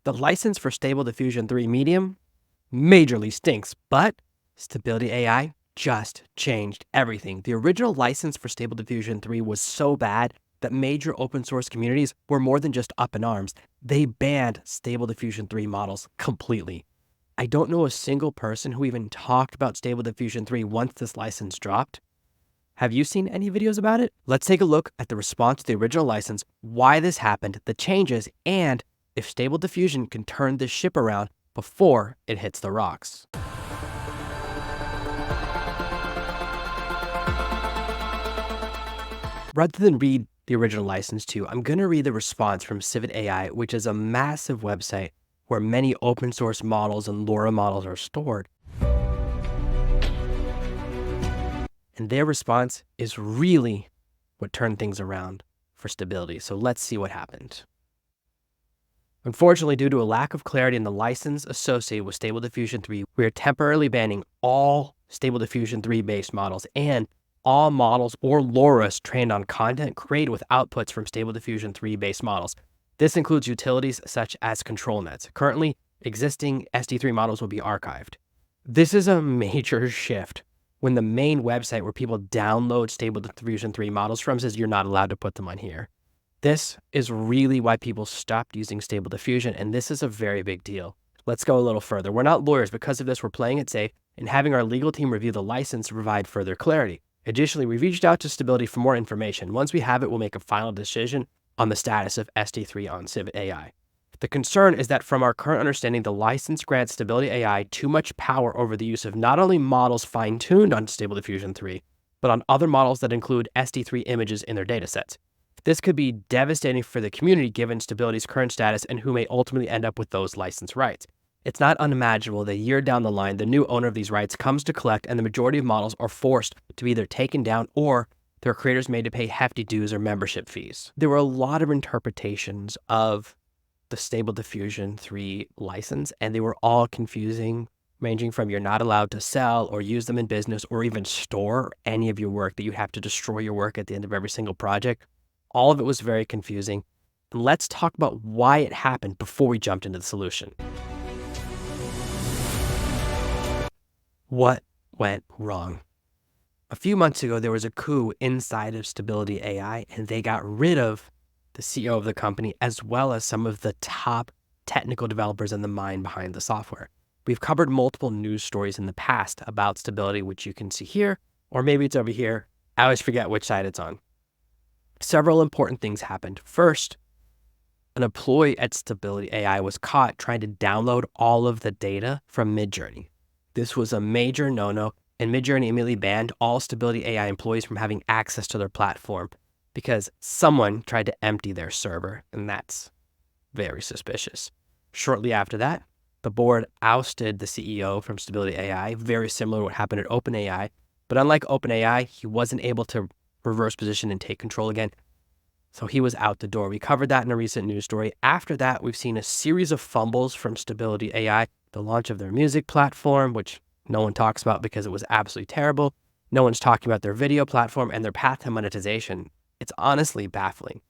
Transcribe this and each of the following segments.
The license for Stable Diffusion 3 Medium majorly stinks, but Stability AI just changed everything. The original license for Stable Diffusion 3 was so bad that major open source communities were more than just up in arms. They banned Stable Diffusion 3 models completely. I don't know a single person who even talked about Stable Diffusion 3 once this license dropped. Have you seen any videos about it? Let's take a look at the response to the original license, why this happened, the changes, and if Stable Diffusion can turn this ship around before it hits the rocks. Rather than read the original license to, I'm going to read the response from Civet AI, which is a massive website where many open source models and LoRa models are stored. And their response is really what turned things around for stability. So let's see what happened. Unfortunately, due to a lack of clarity in the license associated with Stable Diffusion 3, we are temporarily banning all Stable Diffusion 3 based models and all models or LoRa's trained on content created with outputs from Stable Diffusion 3 based models. This includes utilities such as control nets. Currently, existing SD3 models will be archived. This is a major shift when the main website where people download Stable Diffusion 3 models from says you're not allowed to put them on here. This is really why people stopped using Stable Diffusion, and this is a very big deal. Let's go a little further. We're not lawyers. Because of this, we're playing it safe and having our legal team review the license to provide further clarity. Additionally, we've reached out to Stability for more information. Once we have it, we'll make a final decision on the status of SD3 on Civet AI. The concern is that from our current understanding, the license grants Stability AI too much power over the use of not only models fine-tuned on Stable Diffusion 3, but on other models that include SD3 images in their datasets. This could be devastating for the community given Stability's current status and who may ultimately end up with those license rights. It's not unimaginable that a year down the line, the new owner of these rights comes to collect and the majority of models are forced to be either taken down or their creators made to pay hefty dues or membership fees. There were a lot of interpretations of the Stable Diffusion 3 license, and they were all confusing, ranging from you're not allowed to sell or use them in business or even store any of your work, that you have to destroy your work at the end of every single project. All of it was very confusing. And let's talk about why it happened before we jumped into the solution. What went wrong? A few months ago, there was a coup inside of Stability AI, and they got rid of the CEO of the company, as well as some of the top technical developers and the mind behind the software. We've covered multiple news stories in the past about Stability, which you can see here, or maybe it's over here. I always forget which side it's on. Several important things happened. First, an employee at Stability AI was caught trying to download all of the data from Midjourney. This was a major no-no, and Midjourney immediately banned all Stability AI employees from having access to their platform because someone tried to empty their server, and that's very suspicious. Shortly after that, the board ousted the CEO from Stability AI, very similar to what happened at OpenAI, but unlike OpenAI, he wasn't able to reverse position and take control again, so he was out the door. We covered that in a recent news story. After that, we've seen a series of fumbles from Stability AI, the launch of their music platform, which no one talks about because it was absolutely terrible. No one's talking about their video platform and their path to monetization. It's honestly baffling.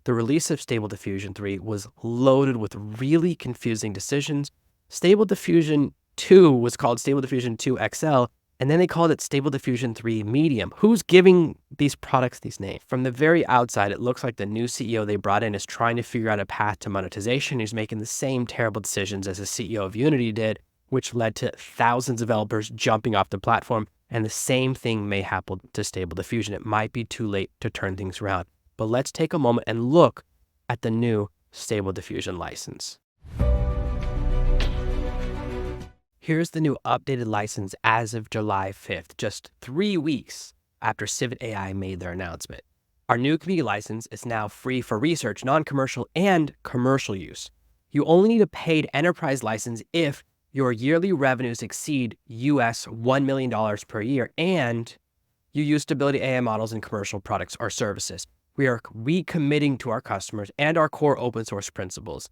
The release of Stable Diffusion 3 was loaded with really confusing decisions. Stable Diffusion 2 was called Stable Diffusion 2 XL, and then they called it Stable Diffusion 3 Medium. Who's giving these products these names? From the very outside, it looks like the new CEO they brought in is trying to figure out a path to monetization. He's making the same terrible decisions as the CEO of Unity did, which led to thousands of developers jumping off the platform. And the same thing may happen to Stable Diffusion. It might be too late to turn things around. But let's take a moment and look at the new Stable Diffusion license. Here's the new updated license as of July 5th, just 3 weeks after Civet AI made their announcement. Our new community license is now free for research, non-commercial, and commercial use. You only need a paid enterprise license if your yearly revenues exceed US $1 million per year and you use Stability AI models in commercial products or services. We are recommitting to our customers and our core open source principles.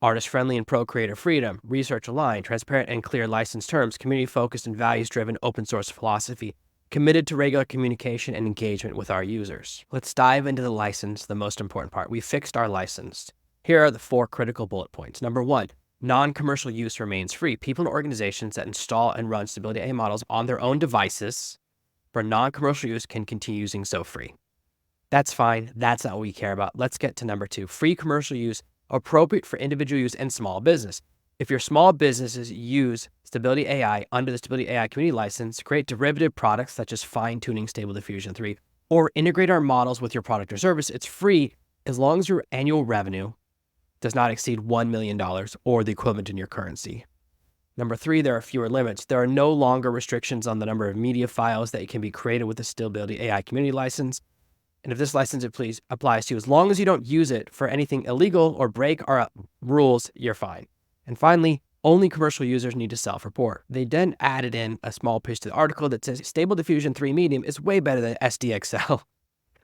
Artist-friendly and pro-creator freedom, research-aligned, transparent and clear license terms, community-focused and values-driven open source philosophy, committed to regular communication and engagement with our users. Let's dive into the license, the most important part. We fixed our license. Here are the 4 critical bullet points. Number 1, Non-commercial use remains free. People and organizations that install and run stability AI models on their own devices for non-commercial use can continue using so free. That's fine. That's not what we care about. Let's get to number 2. Free commercial use, appropriate for individual use and small business. If your small businesses use Stability AI under the Stability AI Community License, create derivative products such as fine-tuning Stable Diffusion 3, or integrate our models with your product or service, it's free as long as your annual revenue does not exceed $1 million or the equivalent in your currency. Number 3, there are fewer limits. There are no longer restrictions on the number of media files that can be created with the Stability AI Community License. And if this license applies to you, as long as you don't use it for anything illegal or break our rules, you're fine. And finally, only commercial users need to self-report. They then added in a small piece to the article that says Stable Diffusion 3 Medium is way better than SDXL,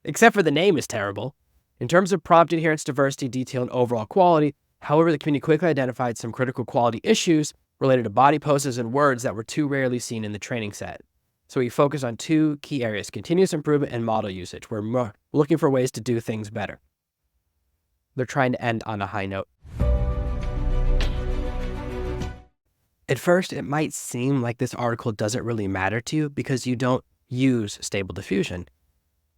except for the name is terrible. In terms of prompt adherence, diversity, detail, and overall quality, however, the community quickly identified some critical quality issues related to body poses and words that were too rarely seen in the training set. So we focus on 2 key areas, continuous improvement and model usage. We're looking for ways to do things better. They're trying to end on a high note. At first, it might seem like this article doesn't really matter to you because you don't use Stable Diffusion,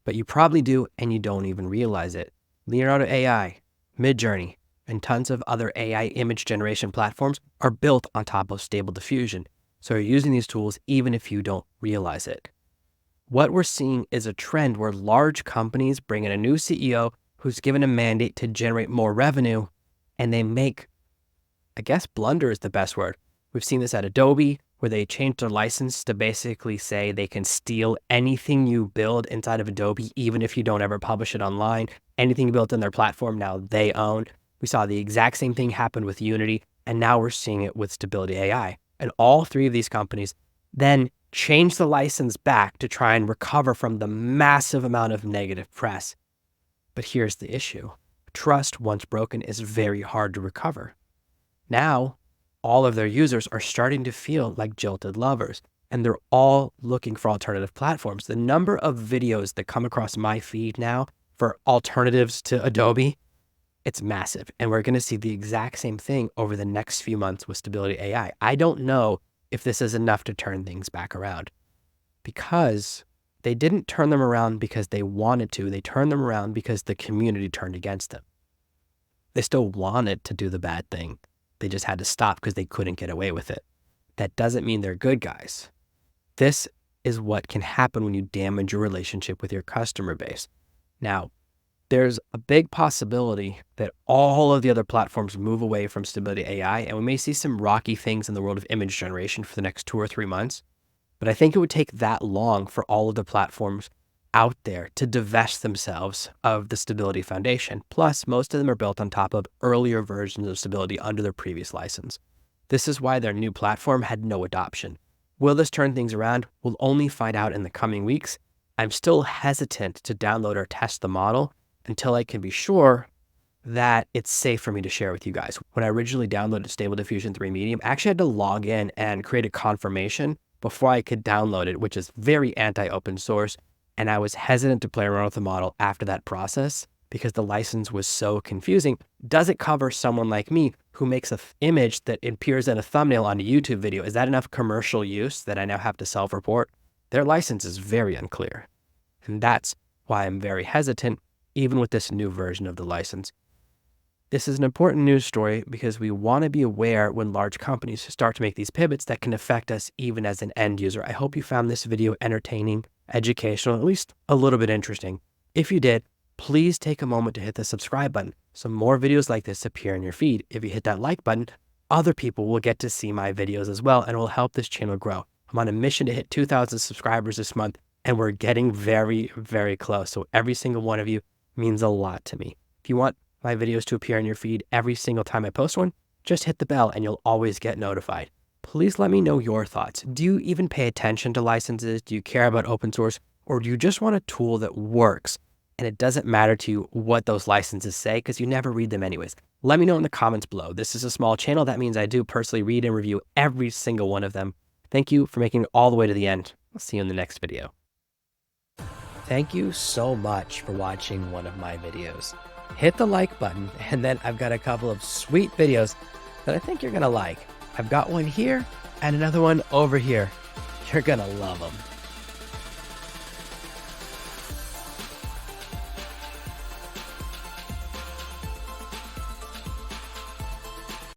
but you probably do and you don't even realize it. Leonardo AI, Midjourney, and tons of other AI image generation platforms are built on top of Stable Diffusion. So you're using these tools even if you don't realize it. What we're seeing is a trend where large companies bring in a new CEO who's given a mandate to generate more revenue, and they make, I guess blunder is the best word. We've seen this at Adobe, where they changed their license to basically say they can steal anything you build inside of Adobe, even if you don't ever publish it online. Anything built in their platform now they own. We saw the exact same thing happen with Unity, and now we're seeing it with Stability AI. And all 3 of these companies then change the license back to try and recover from the massive amount of negative press. But here's the issue. Trust, once broken, is very hard to recover. Now, all of their users are starting to feel like jilted lovers, and they're all looking for alternative platforms. The number of videos that come across my feed now for alternatives to Adobe, it's massive. And we're going to see the exact same thing over the next few months with Stability AI. I don't know if this is enough to turn things back around, because they didn't turn them around because they wanted to. They turned them around because the community turned against them. They still wanted to do the bad thing. They just had to stop because they couldn't get away with it. That doesn't mean they're good guys. This is what can happen when you damage your relationship with your customer base. Now, there's a big possibility that all of the other platforms move away from Stability AI, and we may see some rocky things in the world of image generation for the next 2 or 3 months. But I think it would take that long for all of the platforms out there to divest themselves of the Stability Foundation. Plus, most of them are built on top of earlier versions of Stability under their previous license. This is why their new platform had no adoption. Will this turn things around? We'll only find out in the coming weeks. I'm still hesitant to download or test the model until I can be sure that it's safe for me to share with you guys. When I originally downloaded Stable Diffusion 3 Medium, I actually had to log in and create a confirmation before I could download it, which is very anti-open source. And I was hesitant to play around with the model after that process because the license was so confusing. Does it cover someone like me who makes an image that appears in a thumbnail on a YouTube video? Is that enough commercial use that I now have to self-report? Their license is very unclear. And that's why I'm very hesitant, even with this new version of the license. This is an important news story because we want to be aware when large companies start to make these pivots that can affect us even as an end user. I hope you found this video entertaining, educational, at least a little bit interesting. If you did, please take a moment to hit the subscribe button so more videos like this appear in your feed. If you hit that like button, other people will get to see my videos as well, and it will help this channel grow. I'm on a mission to hit 2,000 subscribers this month, and we're getting very, very close. So every single one of you means a lot to me. If you want my videos to appear in your feed every single time I post one, just hit the bell and you'll always get notified. Please let me know your thoughts. Do you even pay attention to licenses? Do you care about open source? Or do you just want a tool that works and it doesn't matter to you what those licenses say because you never read them anyways? Let me know in the comments below. This is a small channel. That means I do personally read and review every single one of them. Thank you for making it all the way to the end. I'll see you in the next video. Thank you so much for watching one of my videos. Hit the like button, and then I've got a couple of sweet videos that that I think you're going to like. I've got one here and another one over here. You're going to love them.